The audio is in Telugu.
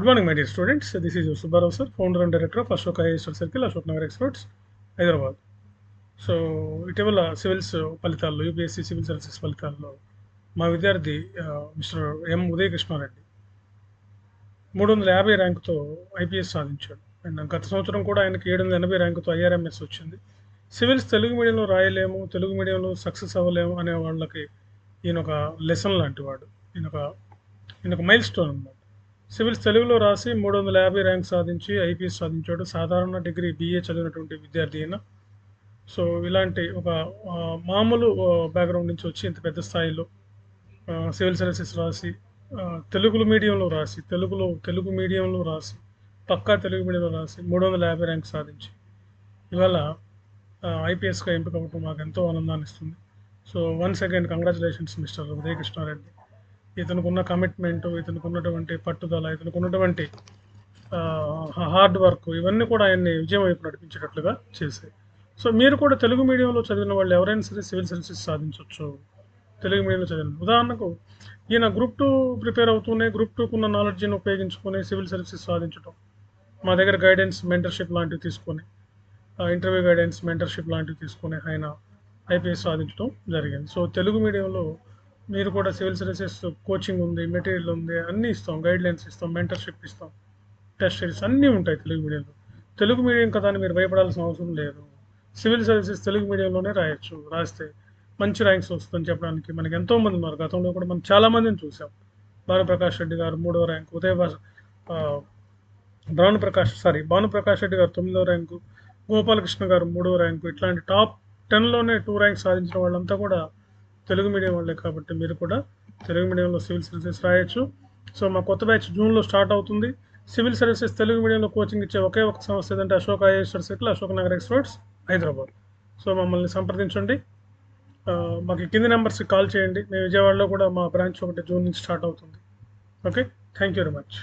Good morning, my dear students. This is Subbarao sir, founder and director of Ashoka IAS Circle, Ashok Nagar Experts, Hyderabad. So ఇటీవల సివిల్స్ ఫలితాల్లో యూపీఎస్సీ సివిల్ సర్వీసెస్ ఫలితాల్లో మా విద్యార్థి మిస్టర్ ఎం ఉదయకృష్ణారెడ్డి 350 ర్యాంకుతో ఐపీఎస్ సాధించాడు. అండ్ గత సంవత్సరం కూడా ఆయనకి 780 ర్యాంకుతో ఐఆర్ఎంఎస్ వచ్చింది. సివిల్స్ తెలుగు మీడియంలో రాయలేము, తెలుగు మీడియంలో సక్సెస్ అవ్వలేము అనే వాళ్ళకి ఈయన ఒక లెసన్ లాంటి వాడు. ఈయన ఒక మైల్ స్టోన్ అన్నమాట. సివిల్స్ తెలుగులో రాసి 350 ర్యాంక్ సాధించి ఐపీఎస్ సాధించాడు. సాధారణ డిగ్రీ బీఏ చదివినటువంటి విద్యార్థి అయినా. సో ఇలాంటి ఒక మామూలు బ్యాక్గ్రౌండ్ నుంచి వచ్చి ఇంత పెద్ద స్థాయిలో సివిల్ సర్వీసెస్ రాసి తెలుగు మీడియంలో రాసి తెలుగు మీడియంలో రాసి పక్కా తెలుగు మీడియంలో రాసి 350 ర్యాంక్ సాధించి ఇవాళ ఐపీఎస్గా ఎంపిక అవ్వడం మాకు ఎంతో ఆనందాన్ని ఇస్తుంది. So once again congratulations mister Udayakrishna Reddy. ఇతనికి ఉన్న కమిట్మెంట్, ఇతనికి ఉన్నటువంటి పట్టుదల, ఇతనికి ఉన్నటువంటి హార్డ్ వర్క్ ఇవన్నీ కూడా ఆయన్ని విజయం వైపు నడిపించేటట్లుగా చేశాయి. సో మీరు కూడా తెలుగు మీడియంలో చదివిన వాళ్ళు ఎవరైనా సరే సివిల్ సర్వీసెస్ సాధించవచ్చు. తెలుగు మీడియంలో చదివిన ఉదాహరణకు ఈయన గ్రూప్ 2 ప్రిపేర్ అవుతూనే గ్రూప్ 2కు ఉన్న నాలెడ్జ్ని ఉపయోగించుకొని సివిల్ సర్వీసెస్ సాధించడం, మా దగ్గర గైడెన్స్ మెంటర్షిప్ లాంటివి తీసుకొని ఇంటర్వ్యూ గైడెన్స్ మెంటర్షిప్ లాంటివి తీసుకొని ఆయన ఐపీఎస్ సాధించడం జరిగింది. సో తెలుగు మీడియంలో మీరు కూడా సివిల్ సర్వీసెస్ కోచింగ్ ఉంది, మెటీరియల్ ఉంది, అన్నీ ఇస్తాం, గైడ్లైన్స్ ఇస్తాం, మెంటర్షిప్ ఇస్తాం, టెస్ట్ సిరీస్ అన్నీ ఉంటాయి తెలుగు మీడియంలో. తెలుగు మీడియం కదా అని మీరు భయపడాల్సిన అవసరం లేదు. సివిల్ సర్వీసెస్ తెలుగు మీడియంలోనే రాయొచ్చు. రాస్తే మంచి ర్యాంక్స్ వస్తుందని చెప్పడానికి మనకి ఎంతోమంది ఉన్నారు. గతంలో కూడా మనం చాలామందిని చూసాం. భానుప్రకాష్ రెడ్డి గారు 3వ ర్యాంకు, భానుప్రకాష్ రెడ్డి గారు 9వ ర్యాంకు, గోపాలకృష్ణ గారు 3వ ర్యాంకు, ఇట్లాంటి టాప్ 10లోనే 2 ర్యాంక్స్ సాధించిన వాళ్ళంతా కూడా తెలుగు మీడియం వాళ్ళే. కాబట్టి మీరు కూడా తెలుగు మీడియంలో సివిల్ సర్వీసెస్ రాయొచ్చు. సో మా కొత్త బ్యాచ్ జూన్లో స్టార్ట్ అవుతుంది. సివిల్ సర్వీసెస్ తెలుగు మీడియంలో కోచింగ్ ఇచ్చే ఒకే ఒక సంస్థ ఏదంటే Ashok IAS circle, Ashok Nagar experts, Hyderabad. So మమ్మల్ని సంప్రదించండి. మాకు కింది నెంబర్స్కి కాల్ చేయండి. మేము విజయవాడలో కూడా మా బ్రాంచ్ ఒకటి జూన్ నుంచి స్టార్ట్ అవుతుంది. Okay, thank you very much.